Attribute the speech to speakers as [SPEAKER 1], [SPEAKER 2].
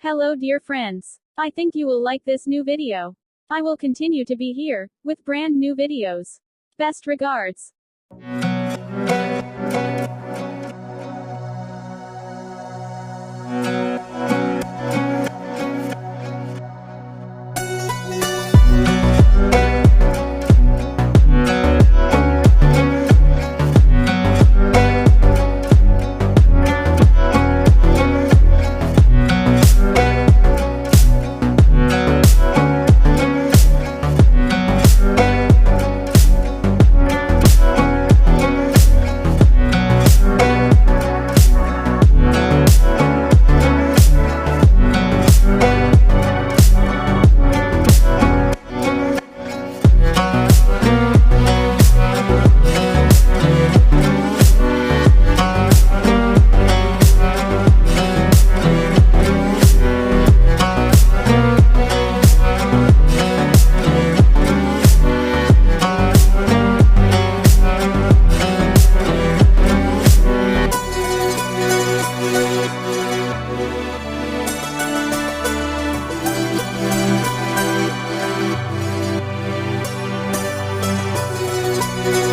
[SPEAKER 1] Hello dear friends. I think you will like this new video. I will continue to be here, with brand new videos. Best regards.